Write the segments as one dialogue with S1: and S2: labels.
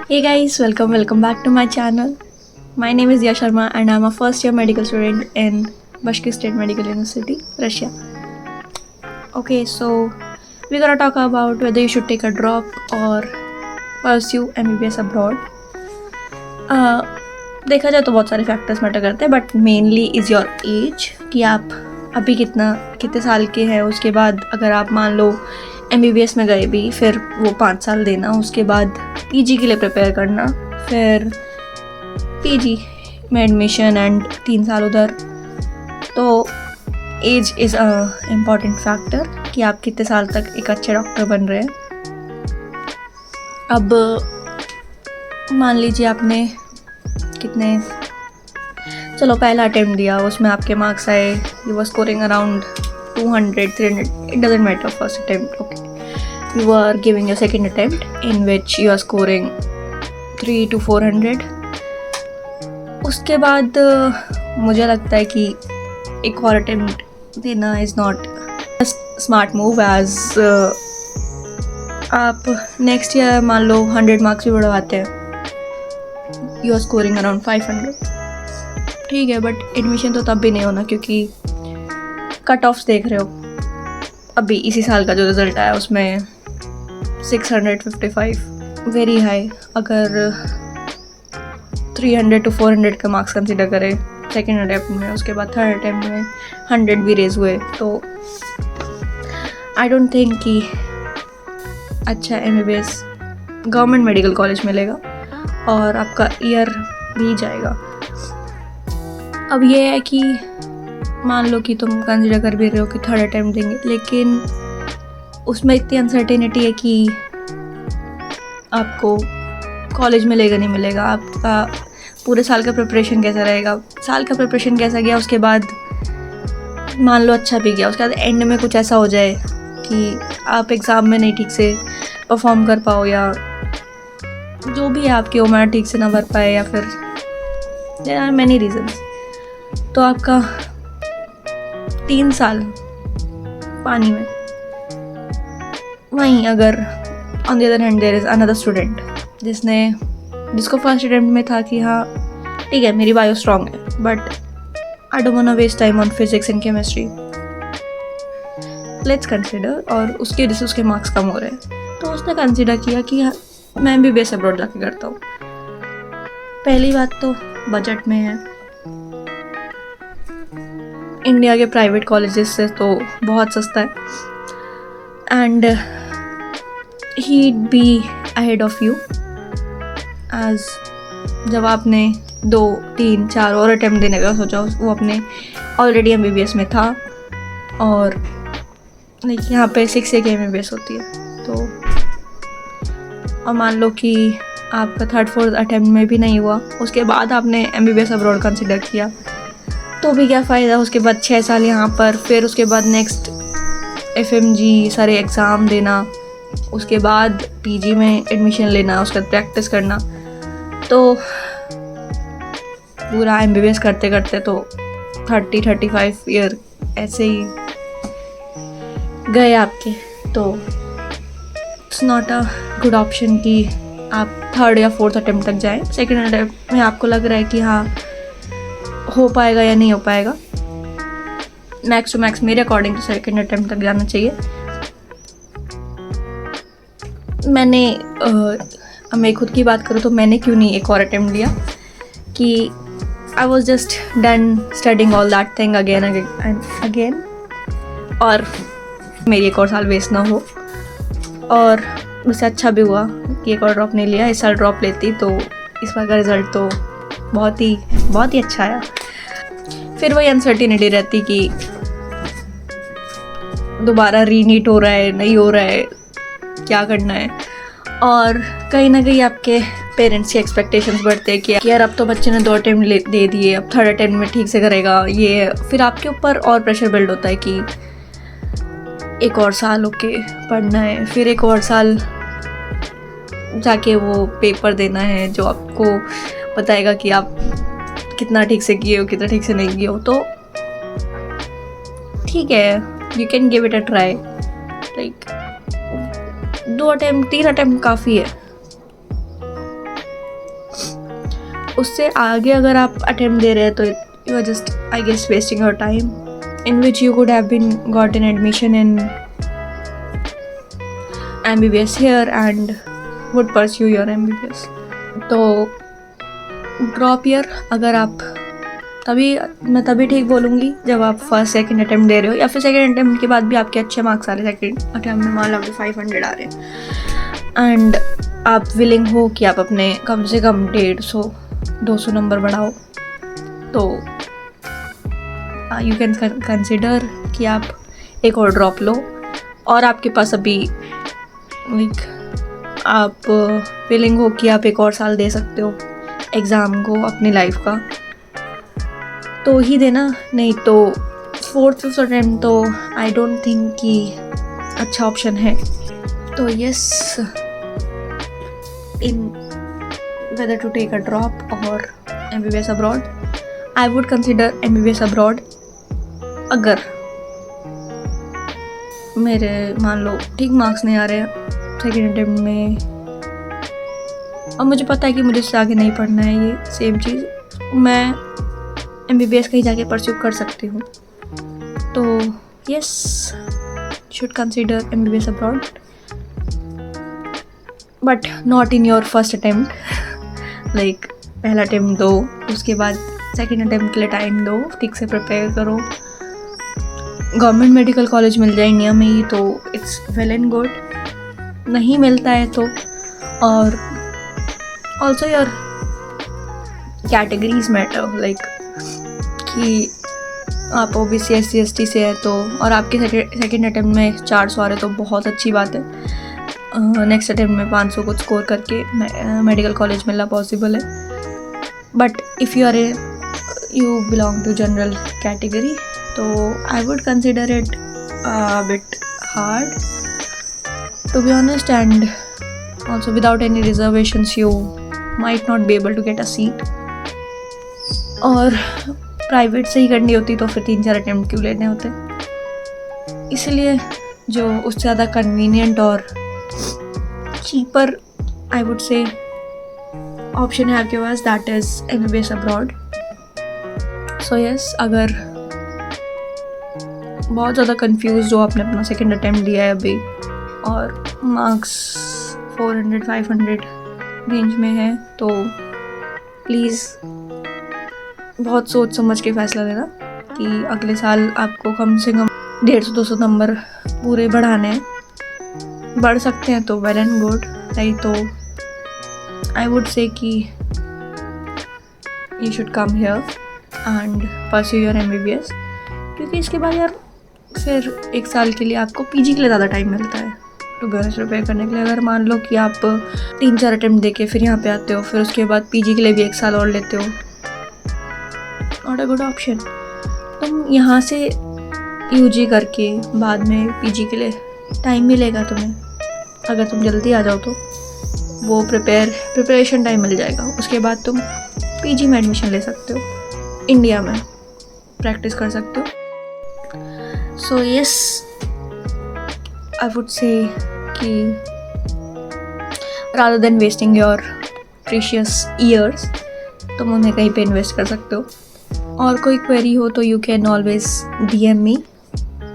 S1: Hey guys, welcome back to my channel. My name is Diya Sharma and I'm a first year medical student in Bashki State Medical University, Russia. Okay, so we're gonna talk about whether you should take a drop or pursue MBBS abroad. देखा जाए तो बहुत सारे factors matter करते हैं, but mainly is your age कि आप अभी कितने साल के हैं. उसके बाद अगर आप मान लो MBBS में गए भी, फिर वो 5 साल देना, उसके बाद PG के लिए प्रिपेयर करना, फिर PG में एडमिशन एंड 3 साल उधर. तो age is a important factor कि आप कितने साल तक एक अच्छे डॉक्टर बन रहे हैं. अब मान लीजिए आपने चलो पहला अटेम्प्ट दिया, उसमें आपके मार्क्स आए, you were scoring around 200 300, it doesn't matter first attempt. Okay, you are giving your second attempt in which you are scoring 300 to 400. उसके बाद मुझे लगता है कि एक और अटेम्प्ट देना is not smart move. As आप नेक्स्ट ईयर मान लो 100 मार्क्स भी बढ़वाते हैं, यू आर स्कोरिंग अराउंड 500, ठीक है, बट एडमिशन तो तब भी नहीं होना क्योंकि कट ऑफ्स देख रहे हो. अभी इसी साल का जो रिज़ल्ट आया उसमें 655, वेरी हाई. अगर 300 to 400 का मार्क्स कंसिडर करें सेकेंड अटैम्प्ट में, उसके बाद थर्ड अटैम्प्ट में 100 भी रेज हुए, तो आई डोंट थिंक कि अच्छा MBBS गवर्नमेंट मेडिकल कॉलेज मिलेगा और आपका ईयर भी जाएगा. अब ये है कि मान लो कि तुम कंसिडर कर भी रहे हो कि थर्ड अटैम्प्ट देंगे, लेकिन उसमें इतनी अनसर्टेनिटी है कि आपको कॉलेज मिलेगा नहीं मिलेगा, आपका पूरे साल का प्रिपरेशन कैसा रहेगा, साल का प्रिपरेशन कैसा गया, उसके बाद मान लो अच्छा भी गया, उसके बाद एंड में कुछ ऐसा हो जाए कि आप एग्ज़ाम में नहीं ठीक से परफॉर्म कर पाओ, या जो भी है आपकी उम्र ठीक से ना भर पाए, या फिर देयर आर मैनी रीजंस, तो आपका 3 साल पानी में. वहीं अगर on the other hand there is another student जिसको फर्स्ट अटेम्प्ट में था कि हाँ ठीक है मेरी बायो स्ट्रॉन्ग है, but I don't want to waste time on physics and chemistry, let's consider, और उसके वजह से उसके मार्क्स कम हो रहे हैं, तो उसने कंसिडर किया कि हाँ मैं MBBS अब्रॉड जाके करता हूँ. पहली बात तो बजट में है, इंडिया के प्राइवेट कॉलेजेस से तो बहुत सस्ता है, and he be ahead of you. As जब आपने 2 3 4 और अटैम्प्ट देने का सोचा, वो अपने ऑलरेडी MBBS में था, और लाइक यहाँ पे 6 year की MBBS होती है, तो और मान लो कि आपका 3rd 4th अटैम्प्ट में भी नहीं हुआ, उसके बाद आपने MBBS अब्रॉड कंसिडर किया, तो भी क्या फ़ायदा. उसके बाद 6 साल यहाँ पर, फिर उसके बाद नेक्स्ट FMG सारे एग्ज़ाम देना, उसके बाद PG में एडमिशन लेना, उसके बाद प्रैक्टिस करना, तो पूरा MBBS करते करते तो 30-35 ईयर ऐसे ही गए आपके. तो it's not a good option कि आप 3rd या 4th अटैम्प्ट तक जाएं. सेकेंड अटैम्प्ट में आपको लग रहा है कि हाँ हो पाएगा या नहीं हो पाएगा, मैक्स टू मैक्स मेरे अकॉर्डिंग तो सेकेंड अटैम्प्ट तक जाना चाहिए. मैं खुद की बात करूँ तो मैंने क्यों नहीं एक और अटैम्प्ट दिया, कि I was just done studying all that thing again again, और मेरी एक और साल वेस्ट ना हो. और उससे अच्छा भी हुआ कि एक और ड्रॉप नहीं लिया. इस साल ड्रॉप लेती तो इस बार का रिज़ल्ट तो बहुत ही अच्छा आया. फिर वही अनसर्टिनिटी रहती कि दोबारा रीनीट हो रहा है नहीं हो रहा है, क्या करना है, और कहीं ना कहीं आपके पेरेंट्स की एक्सपेक्टेशंस बढ़ते हैं कि यार अब तो बच्चे ने 2 अटेम्प्ट दे दिए, अब 3rd अटेम्प्ट में ठीक से करेगा, ये फिर आपके ऊपर और प्रेशर बिल्ड होता है कि एक और साल ओके पढ़ना है, फिर एक और साल जाके वो पेपर देना है जो आपको बताएगा कि आप कितना ठीक से किए हो कितना ठीक से नहीं किए हो. तो ठीक है, you can give it a try. Like 2 attempt 3 attempt काफ़ी है. उससे आगे अगर आप अटेम्प्ट दे रहे हैं तो you are just I guess wasting your time in which you could have been gotten admission in MBBS here and would pursue your MBBS. तो ड्रॉप ईयर अगर आप मैं तभी ठीक बोलूँगी जब आप फर्स्ट सेकंड अटेम्प्ट दे रहे हो, या फिर सेकंड अटेम्प्ट के बाद भी आपके अच्छे मार्क्स आ रहे हैं, सेकंड अटेम्प्ट में मान लो आपके 500 आ रहे हैं एंड आप विलिंग हो कि आप अपने कम से कम 150-200 नंबर बढ़ाओ, तो यू कैन कंसिडर कि आप एक और ड्रॉप लो और आपके पास अभी आप विलिंग हो कि आप एक और साल दे सकते हो एग्ज़ाम को अपनी लाइफ का, तो ही देना, नहीं तो फोर्थ अटेम्प्ट तो आई डोंट थिंक कि अच्छा ऑप्शन है. तो yes, in whether to take a drop और MBBS abroad, I would consider MBBS abroad अगर मेरे मान लो ठीक मार्क्स नहीं आ रहे सेकेंड अटेम्प्ट में और मुझे पता है कि मुझे इससे आगे नहीं पढ़ना है, ये सेम चीज़ मैं MBBS कहीं जाके परस्यू कर सकती हूँ. तो yes, should consider MBBS abroad but not in your first attempt. Like पहला अटेम्प्ट दो, उसके बाद सेकेंड अटेम्प्ट के लिए टाइम दो, ठीक से प्रिपेयर करो. गवर्नमेंट मेडिकल कॉलेज मिल जाए इंडिया में ही तो इट्स वेल एंड गुड, नहीं मिलता है तो, और also your categories matter, like कि आप OBC SC ST से है तो और आपके सेकेंड अटेम्प्ट में 400 आ रहे तो बहुत अच्छी बात है. नेक्स्ट अटेम्प्ट में 500 कुछ स्कोर करके मेडिकल कॉलेज मिलना पॉसिबल है. But if you belong to general category तो I would consider it bit hard to be honest, and also without any reservations you might not be able to get a seat. और private से ही करनी होती तो फिर 3-4 attempt क्यों लेने होते. इसलिए जो उससे ज़्यादा कन्वीनियंट और cheaper I would say option है आपके पास, that is MBBS abroad. So yes, अगर बहुत ज़्यादा कंफ्यूज हो, आपने अपना सेकेंड अटेम्प्ट दिया है अभी और मार्क्स 400-500 रेंज में है, तो प्लीज़ बहुत सोच समझ के फ़ैसला लेना कि अगले साल आपको कम से कम 150-200 नंबर पूरे बढ़ाने हैं. बढ़ सकते हैं तो वेल एंड गुड, नहीं तो आई वुड से कि you should come here and pursue your MBBS, क्योंकि इसके बाद यार फिर एक साल के लिए आपको PG के लिए ज़्यादा टाइम मिलता है टू बी ऑनेस्ट प्रिपेयर करने के लिए. अगर मान लो कि आप 3-4 अटेम्प्ट देके फिर यहाँ पे आते हो, फिर उसके बाद PG के लिए भी 1 साल और लेते हो, नॉट अ गुड ऑप्शन. तुम यहाँ से UG करके बाद में PG के लिए टाइम मिलेगा तुम्हें, अगर तुम जल्दी आ जाओ तो वो प्रिपरेशन टाइम मिल जाएगा. उसके बाद तुम PG में एडमिशन ले सकते हो, इंडिया में प्रैक्टिस कर सकते हो. सो यस, आई वुड से कि rather than wasting your precious years, तुम उन्हें कहीं पे इन्वेस्ट कर सकते हो. और कोई क्वेरी हो तो यू कैन ऑलवेज DM मी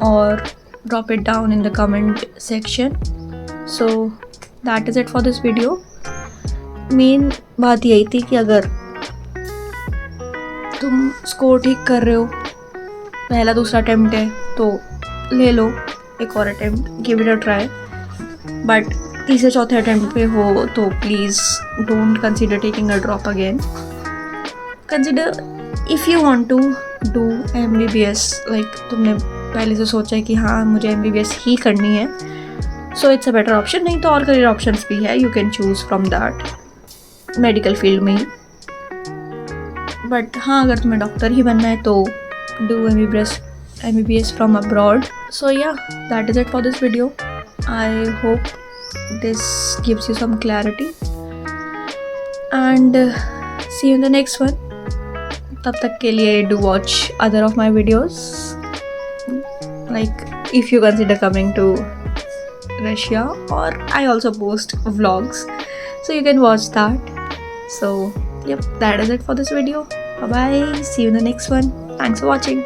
S1: और drop it down in the comment section. So that is it for this video. Main बात यही थी कि अगर तुम स्कोर ठीक कर रहे हो, पहला दूसरा अटेम्प्ट है तो ले लो एक और attempt, give it a try. बट तीसरे चौथे अटेम्प्ट पे हो तो please don't consider taking a drop again. Consider if you want to do MBBS, like तुमने पहले से सोचा है कि हाँ मुझे MBBS ही करनी है, so it's a better option. नहीं तो और करियर ऑप्शंस भी है, you can choose from that medical field में ही. बट हाँ, अगर तुम्हें डॉक्टर ही बनना है तो do MBBS from abroad. So yeah, that is it for this video. I hope this gives you some clarity and see you in the next one. तब तक के लिए do watch other of my videos, like if you consider coming to Russia, or I also post vlogs, so you can watch that. So Yep, that is it for this video. Bye bye. See you in the next one. Thanks for watching.